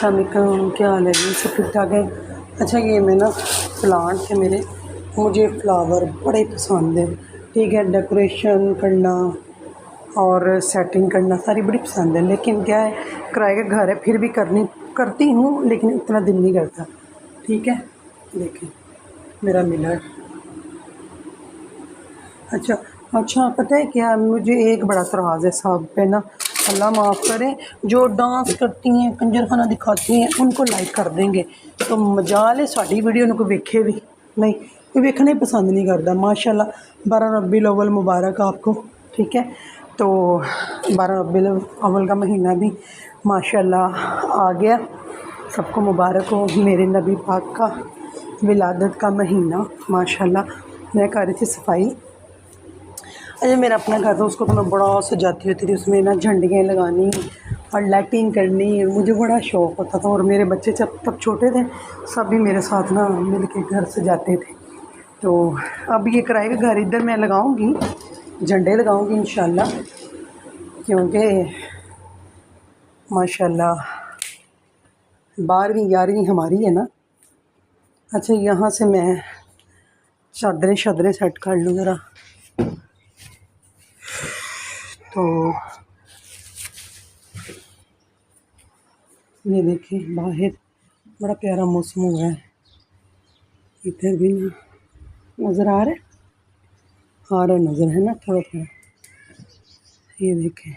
अस्सलाम वालेकुम, क्या हाल है जी? सब ठीक ठाक है। अच्छा, ये मैं ना प्लांट थे मेरे, मुझे फ्लावर बड़े पसंद है। ठीक है, डेकोरेशन करना और सेटिंग करना सारी बड़ी पसंद है, लेकिन क्या है, किराए का घर है, फिर भी करती हूँ, लेकिन इतना दिल नहीं करता। ठीक है, देखें मेरा मिलर। अच्छा अच्छा, पता है क्या, मुझे एक बड़ा एतराज़ है साहब पे ना, अल्लाह माफ़ करे, जो डांस करती हैं, कंजरखाना दिखाती हैं, उनको लाइक कर देंगे तो मजाल है साड़ी वीडियो उनको वेखे भी नहीं, कोई वेखना ही पसंद नहीं करता। माशाल्लाह 12 रबीउल अव्वल मुबारक आपको। ठीक है, तो 12 रबीउल अव्वल का महीना भी माशाल्लाह आ गया, सबको मुबारक हो। मेरे नबी पाक का विलादत का महीना माशाल्लाह। मैं कर रही थी सफाई, अरे मेरा अपना घर था, उसको तो मैं बड़ा सजाती होती थी, उसमें ना झंडियाँ लगानी और लाइटिंग करनी, मुझे बड़ा शौक़ होता था। और मेरे बच्चे जब तब छोटे थे, सब भी मेरे साथ ना मिल के घर सजाते थे। तो अब ये किराए का घर इधर मैं लगाऊंगी, झंडे लगाऊंगी इंशाल्लाह, क्योंकि माशाल्लाह 12वीं 11वीं हमारी है ना। अच्छा, यहाँ से मैं चादरें सेट कर लूँ ज़रा। तो ये देखिए बाहर बड़ा प्यारा मौसम हुआ है, इधर भी ना नज़र आ रहा है नज़र है ना थोड़ा थोड़ा। ये देखें,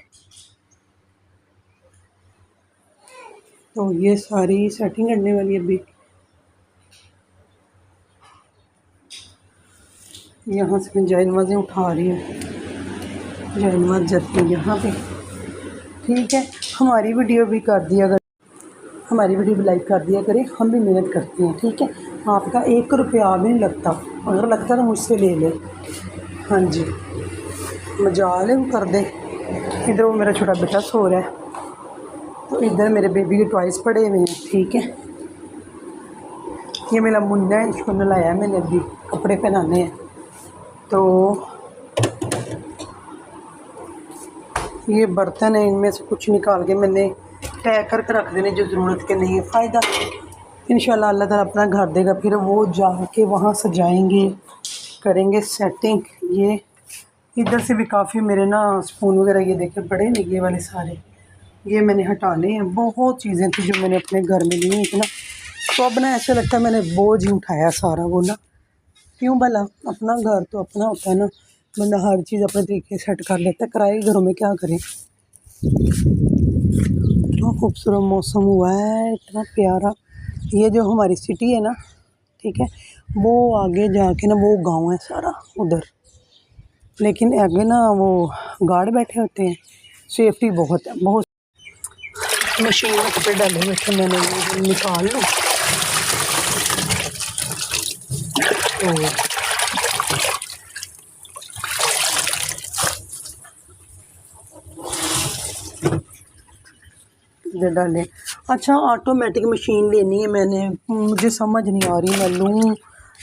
तो ये सारी सेटिंग करने वाली अभी। यहाँ से मैं जायनमाज़ें उठा रही हूँ, जायनमाज़ जाती है यहाँ पे। ठीक है, हमारी वीडियो भी कर दिया कर, हमारी वीडियो भी लाइक कर दिया करें, हम भी मेहनत करते हैं। ठीक है, आपका 1 रुपया भी नहीं लगता, अगर लगता तो मुझसे ले ले। हाँ जी, मजाल है वो कर दे। इधर वो मेरा छोटा बेटा सो रहा है, तो इधर मेरे बेबी के टॉयज़ पड़े हुए हैं। ठीक है, ये मेरा मुन्ना है, इसको नलाया मैंने, अभी कपड़े पहनाने हैं। तो ये बर्तन है, इनमें से कुछ निकाल के मैंने पैक करके रख देने, जो ज़रूरत के नहीं है फ़ायदा। इंशाल्लाह अल्लाह ताला अपना घर देगा, फिर वो जाके वहाँ सजाएंगे, करेंगे सेटिंग। ये इधर से भी काफ़ी मेरे ना स्पून वगैरह, ये देखे बड़े नहीं, ये वाले सारे ये मैंने हटाने हैं। बहुत चीज़ें थी जो मैंने अपने घर में ली हुई थी ना, तो अब ना ऐसा लगता है मैंने बोझ ही उठाया सारा वो ना। क्यों भला, अपना घर तो अपना होता है ना, बंदा हर चीज़ अपने तरीके से सेट कर लेता है। किराए घरों में क्या करें। इतना खूबसूरत मौसम हुआ है, इतना प्यारा। ये जो हमारी सिटी है ना, ठीक है, वो आगे जाके ना वो गांव है सारा उधर, लेकिन आगे ना वो गार्ड बैठे होते हैं, सेफ्टी बहुत है बहुत। मशीन में कपड़े डाले हुए थे, मैंने वो निकाल लूँ। तो इधर डाले। अच्छा, ऑटोमेटिक मशीन लेनी है मैंने, मुझे समझ नहीं आ रही मैं लूँ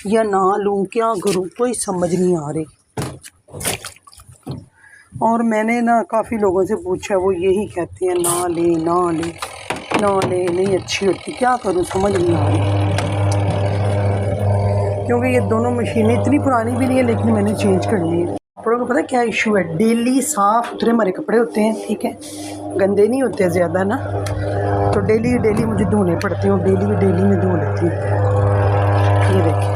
या ना लूँ, क्या करूँ, कोई समझ नहीं आ रही। और मैंने ना काफ़ी लोगों से पूछा, वो यही कहते हैं ना ले ना ले ना ले, नहीं अच्छी होती। क्या करूँ, समझ नहीं आ रही, क्योंकि ये दोनों मशीनें इतनी पुरानी भी नहीं है, लेकिन मैंने चेंज करनी है। कपड़ों को पता है क्या इशू है, डेली साफ़ सुथरे हमारे कपड़े होते हैं, ठीक है, गंदे नहीं होते ज़्यादा ना, तो डेली मुझे धोने पड़ते हैं, डेली में धो लेती हूँ। ये देखिए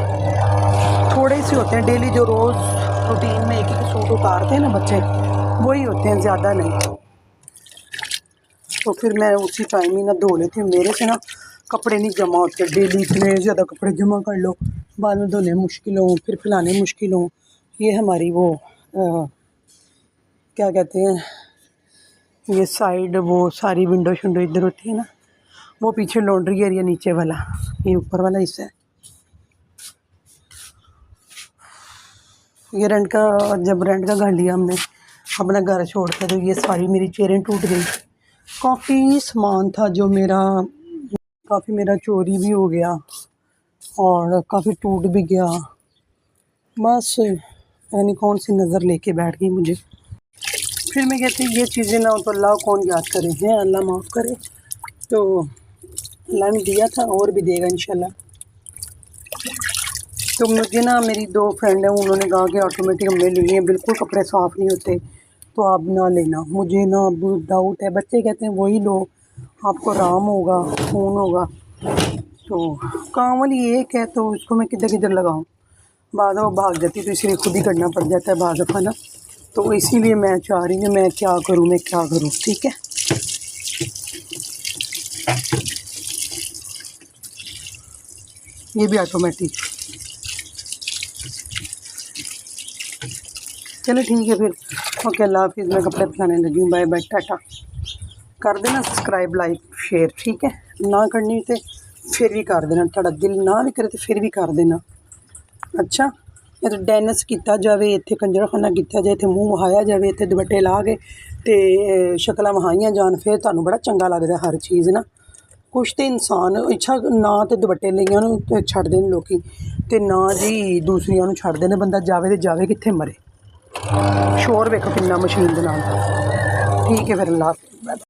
थोड़े से होते हैं डेली, जो रोज़ रूटीन में एक एक सूट उतारते हैं ना बच्चे, वही होते हैं, ज़्यादा नहीं। तो फिर मैं उसी टाइम ही ना धो लेती हूँ, मेरे से ना कपड़े नहीं जमा होते डेली, इतने ज़्यादा कपड़े जमा कर लो, बाद में धोने मुश्किल हो, फिर फैलाने मुश्किल हो। ये हमारी वो क्या कहते हैं, ये साइड वो सारी विंडो शिंडो इधर होती है ना, वो पीछे लॉन्ड्री एरिया नीचे वाला, ये ऊपर वाला हिस्सा है। ये जब रेंट का घर लिया हमने, अपना घर छोड़ के, तो ये सारी मेरी चेयरें टूट गई। काफ़ी सामान था जो मेरा, काफ़ी मेरा चोरी भी हो गया और काफ़ी टूट भी गया। बस यानी कौन सी नज़र लेके बैठ गई मुझे। फिर मैं कहती ये चीज़ें ना हो तो अल्लाह कौन याद करे हैं, अल्लाह माफ़ करे। तो अल्लाह ने दिया था और भी देगा इंशाल्लाह। तो मुझे ना मेरी 2 फ्रेंड हैं, उन्होंने कहा कि ऑटोमेटिक हमने लेनी है, बिल्कुल कपड़े साफ़ नहीं होते, तो आप ना लेना। मुझे ना अब डाउट है, बच्चे कहते हैं वही लो, आपको आराम होगा, खून होगा। तो काम वाली एक है तो इसको मैं किधर किधर लगाऊं, बाद में भाग जाती तो इसलिए खुद ही करना पड़ जाता है बाद दफ़ा ना। तो इसीलिए मैं चाह रही हूँ मैं क्या करूँ, ठीक है। ये भी ऑटोमेटिक। चलो ठीक है फिर, ओके अल्लाह हाफिज़। मैं कपड़े फैलाने लगी हूँ, बाय बाय, टाटा। कर देना सब्सक्राइब, लाइक, शेयर, ठीक है। ना करनी तो फिर भी कर देना, थोड़ा दिल ना भी करे तो फिर भी कर देना। अच्छा ये तो डांस किया जाए, इत्थे कंजरखाना किया जाए, इत्थे मूँह वहाया जाए, इत्थे दुपट्टे ला के ते शक्लां वहाइयां जान, फिर तुहानूं बड़ा चंगा लगदा हर चीज़ ना। कुछ तो इंसान इच्छा ना तो दुपट्टे लेइयां नूं छड्डदे न लोकी, ते ना जी दूसरियां नूं छड्डदे ने। बंदा जावे ते जावे कित्थे, मरे। शोर वेखो किन्ना मशीन दे नाल। ठीक है फिर, अल्लाह हाफिज़।